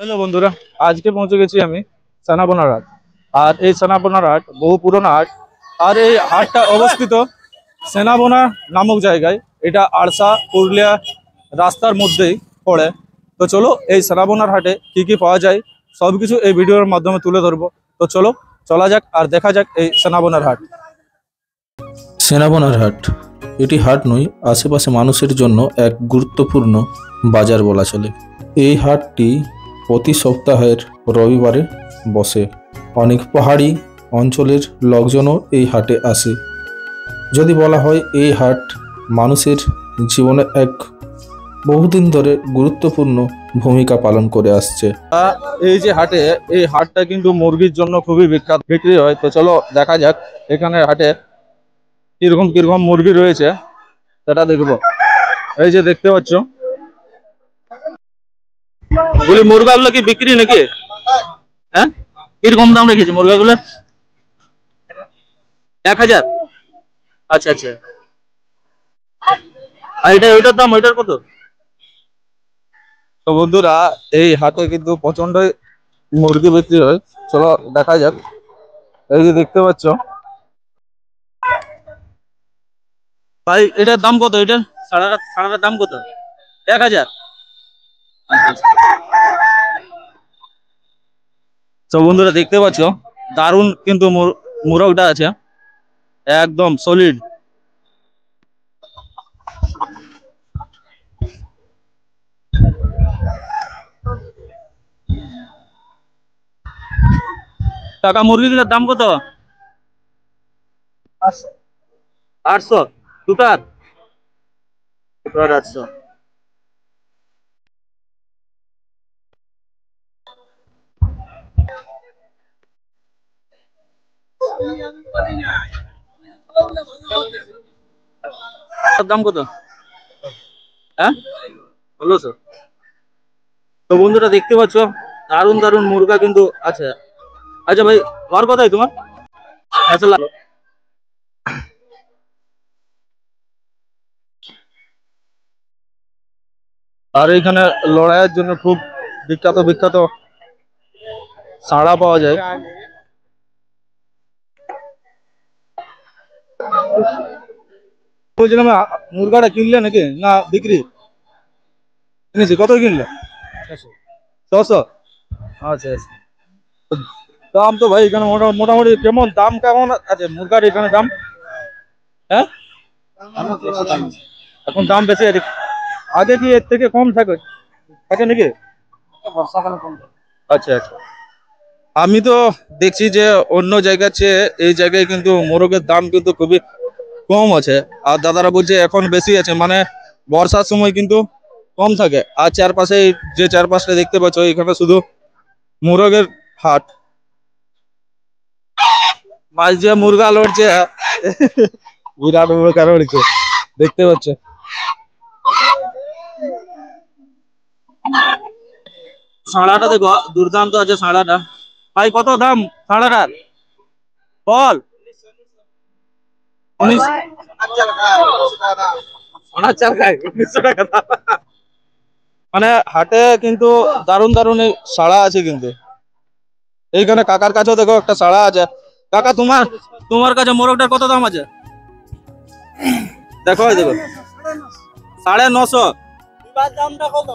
Hello বন্ধুরা, আজকে পৌঁছে গেছি আমি সানাবোনার হাট। আর এই সানাবোনার হাট বহু পুরনো হাট। আর এই হাটটা অবস্থিত সেনাবোনা নামক জায়গায়। এটা আরসা পুরুলিয়া রাস্তার মধ্যেই পড়ে। তো চলো এই সেনাবোনার হাটে কি কি পাওয়া যায় সব কিছু এই ভিডিওর মাধ্যমে তুলে ধরবো। তো চলো চলা যাক আর দেখা যাক এই সেনাবোনার হাট। সেনাবনার হাট এটি হাট নয়, আশেপাশে মানুষের জন্য এক গুরুত্বপূর্ণ বাজার বলা চলে। এই হাটটি প্রতি সপ্তাহের রবিবারে বসে। অনেক পাহাড়ি অঞ্চলের লোকজনও এই হাটে আসে। যদি বলা হয় এই হাট মানুষের জীবনে এক বহুদিন ধরে গুরুত্বপূর্ণ ভূমিকা পালন করে আসছে। এই যে হাটে, এই হাটটা কিন্তু মুরগির জন্য খুবই বিখ্যাত, বিক্রি হয়। তো চলো দেখা যাক এখানে হাটে কিরকম কিরকম মুরগি রয়েছে সেটা দেখবো। এই যে দেখতে পাচ্ছ, বলি মুরগাগুলো কি বিক্রি নাকি? হ্যাঁ, কিরকম দাম রেখেছে মুরগাগুলো? 1000। আচ্ছা আচ্ছা। আর এটা ওইটার দাম, ওইটার কত? তো বন্ধুরা, এই হাটে কিন্তু প্রচন্ড মুরগি বিক্রি হয়। চলো দেখা যাক। এই যে দেখতে পাচ্ছ ভাই, এটার দাম কত? এটার সাড়াটার দাম কত? 1000। তো বন্ধুরা দেখতে পাচ্ছ, দারুণ কিন্তু মুরগটা আছে, একদম সলিড। টাকা মুরগিগুলোর দাম কত? 800। দুটার 800। দাম কত? হ্যাঁ, 1600। তো বন্ধুরা দেখতে পাচ্ছ, দারুণ দারুণ মুরগা কিন্তু আছে। আচ্ছা ভাই, ঘর কোথায় তোমার? আচ্ছা, আর এখানে লড়াইয়ের জন্য খুব বিখ্যাত বিখ্যাত ষাঁড়া পাওয়া যায়। বলছিলাম, মুরগাটা কিনলে নাকি না বিক্রি? কিনেছি। কত কিনলে? 600। আচ্ছা আচ্ছা। দাম তো ভাই এখানে মোটামুটি কেমন দাম, কেমন আছে মুরগার এখানে দাম? হ্যাঁ, এখন দাম বেশি আছে। আগে কি এর থেকে কম থাকে থাকে নাকি? আচ্ছা আচ্ছা। আমি তো দেখছি যে অন্য জায়গার চেয়ে এই জায়গায় কিন্তু মোরগের দাম কিন্তু খুবই কম আছে। আর দাদারা বলছে এখন বেশি আছে, মানে বর্ষার সময় কিন্তু কম থাকে। আর চারপাশে যে চারপাশটা দেখতে পাচ্ছ, এখানে শুধু মোরগের হাট। মাছ যে মুরগা লড়ছে, বিরাট মুরগা লড়ছে দেখতে পাচ্ছ। ষাঁড়াটা দেখো, দুর্দান্ত আছে ষাঁড়াটা। ভাই কত দাম ষাঁড়াটার? বল। 1900 টাকা দাম। মানে হাটে কিন্তু দারুণ দারুণ ষাঁড়া আছে কিন্তু। এইখানে কাকার কাছেও দেখো একটা ষাঁড়া আছে। কাকা, তোমার তোমার কাছে মোরগটার কত দাম আছে? দেখো দেখো, 950। দামটা কত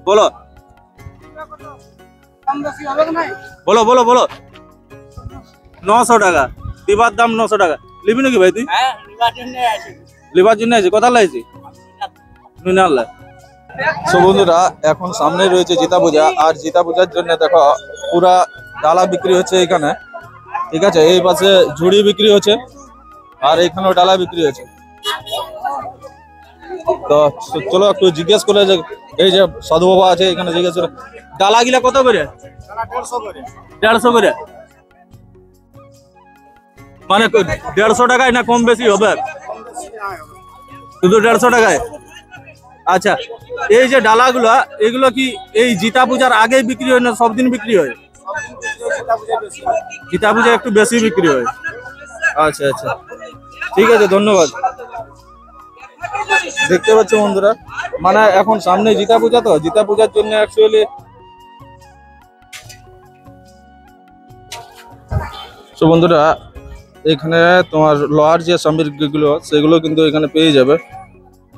বলো? বলো বলো বলো। 900 টাকা দিবার দাম। 900 টাকা লিবি নাকি ভাই তুই? লিবার জন্য আছে। কোথা লাগছে? সো বন্ধুরা, এখন সামনে রয়েছে জিতা পূজা। আর জিতা পূজার জন্য দেখো পুরা ডালা বিক্রি হচ্ছে এখানে। ঠিক আছে, এই পাশে ঝুড়ি বিক্রি হচ্ছে, আর এখানেও ডালা বিক্রি হচ্ছে। তো চলো একটু জিজ্ঞেস করে, এই যে সাধু বাবা আছে এখানে, জিজ্ঞেস করে ডালা গিলা কত করে? 150 করে। মানে 150 টাকায় না কম বেশি হবে? শুধু 150 টাকায়। আচ্ছা, এই যে ডালাগুলা, এগুলো কি এই জিতা পূজার আগে বিক্রি হয় না সব দিন বিক্রি হয়? জিতা পূজা একটু বেশি বিক্রি হয়। আচ্ছা আচ্ছা, ঠিক আছে, ধন্যবাদ। দেখতে পাচ্ছ বন্ধুরা, মানে এখন সামনে জিতা পূজা, তো জিতা পূজার জন্য অ্যাকচুয়ালি তো বন্ধুরা এখানে তোমার লোহার যে সামগ্রীগুলো সেগুলো কিন্তু এখানে পেয়ে যাবে।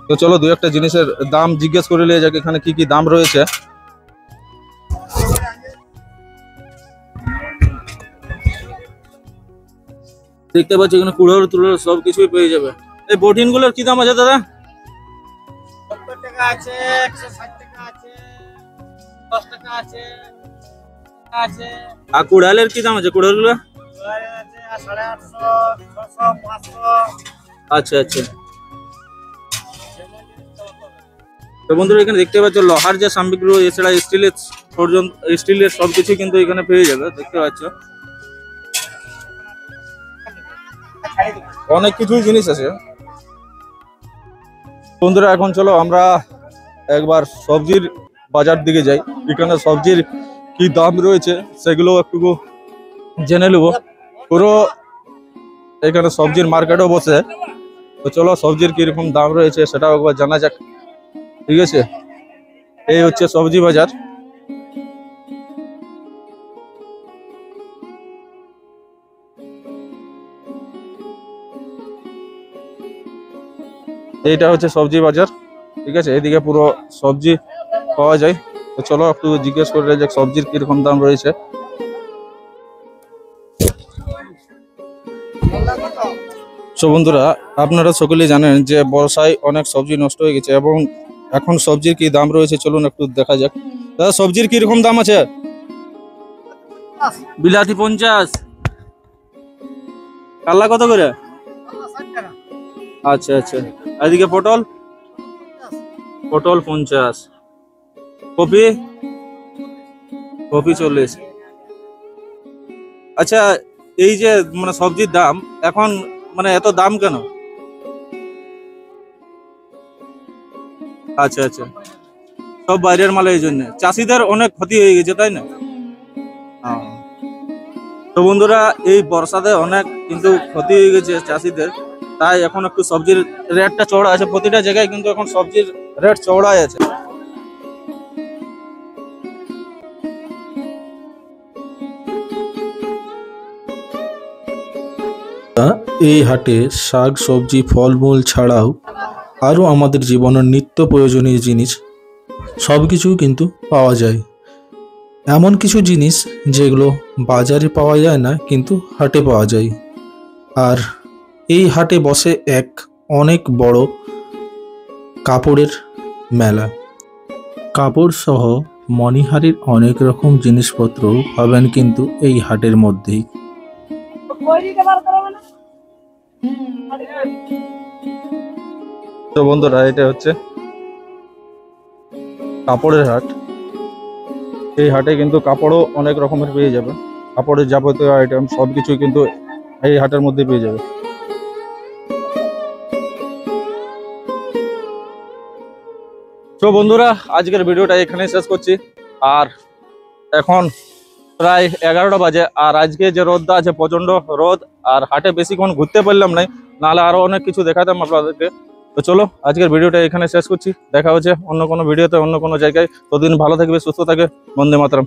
তো চলো দু একটা জিনিসের দাম জিজ্ঞেস করে নিয়ে যাক এখানে কি কি দাম রয়েছে। দেখতে পাচ্ছি এখানে কুড়োর তুড়োর সব কিছুই পেয়ে যাবে। এই বোটিন গুলোর কি দাম আছে দাদা? 70 টাকা আছে, 160 টাকা আছে, 10 টাকা আছে, আছে আর কুড়ালের কি দাম আছে কুড়োর গুলো? আছে 850, 600, 500। আচ্ছা আচ্ছা। তো বন্ধুরা এখানে দেখতে পাচ্ছ লোহার যে সামগ্রী এছাড়া স্টিলের পর্যন্ত স্টিলের সবকিছু কিন্তু এখানে পেয়ে যাবে। দেখতে পাচ্ছ অনেক কিছুই জিনিস আছে। বন্ধুরা এখন চলো আমরা একবার সবজির বাজার দিকে যাই, এখানে সবজির কি দাম রয়েছে সেগুলো একটু জেনে নেব। পুরো এখানে সবজির মার্কেটও বসে, তো চলো সবজির কিরকম দাম রয়েছে সেটাও একবার জানা যাক। ঠিক আছে, এই হচ্ছে সবজি বাজার। এইটা হচ্ছে সবজি বাজার। ঠিক আছে, এদিকে পুরো সবজি পাওয়া যায়। তো চলো একটু জিজ্ঞেস করে যে সবজির কিরকম দাম রয়েছে। তো বন্ধুরা আপনারা সকলেই জানেন যে বর্ষায় অনেক সবজি নষ্ট হয়ে গেছে এবং এখন সবজির কি দাম রয়েছে চলুন একটু দেখা যাক। দাদা সবজির কিরকম দাম আছে? বিলাতি 50, কাল্লা কত করে? আচ্ছা আচ্ছা। এদিকে পটল? পটল 50, কপি? কপি 40। আচ্ছা, এই যে মানে সবজির দাম এখন মানে এত দাম কেন? আচ্ছা আচ্ছা, সব বাইরের মাল, এই জন্য চাষিদের অনেক ক্ষতি হয়ে গেছে তাই না? তো বন্ধুরা এই বর্ষাতে অনেক কিন্তু ক্ষতি হয়ে গেছে চাষিদের, তাই এখন একটু সবজির রেটটা চড়া আছে। প্রতিটা জায়গায় কিন্তু এখন সবজির রেট চড়াই আছে। এই হাটে শাক সবজি ফলমূল ছাড়াও আরও আমাদের জীবনের নিত্য প্রয়োজনীয় জিনিস সব কিছু কিন্তু পাওয়া যায়। এমন কিছু জিনিস যেগুলো বাজারে পাওয়া যায় না কিন্তু হাটে পাওয়া যায়। আর এই হাটে বসে এক অনেক বড় কাপড়ের মেলা। কাপড় সহ মণিহারির অনেক রকম জিনিসপত্র পাবেন কিন্তু এই হাটের মধ্যেই। তো বন্ধুরা এটা হচ্ছে কাপড়ের হাট। এই হাটে কিন্তু কাপড়ও অনেক রকমের পেয়ে যাবে। কাপড়ের যাবতীয় আইটেম সবকিছু কিন্তু এই হাটের মধ্যে পেয়ে যাবে। তো বন্ধুরা আজকের ভিডিওটা এখানেই শেষ করছি। আর এখন প্রায় 11টা বাজে, আর আজকে যে রোদটা আছে প্রচন্ড রোদ, আর হাটে বেশিক্ষণ ঘুরতে পারলাম না, নাহলে আরো অনেক কিছু দেখাতাম আপনাদেরকে। তো চলো আজকের ভিডিওটা এখানে শেষ করছি। দেখা হচ্ছে অন্য কোনো ভিডিওতে অন্য কোনো জায়গায়। ততদিন ভালো থাকবে, সুস্থ থাকবে। বন্দে মাতরম।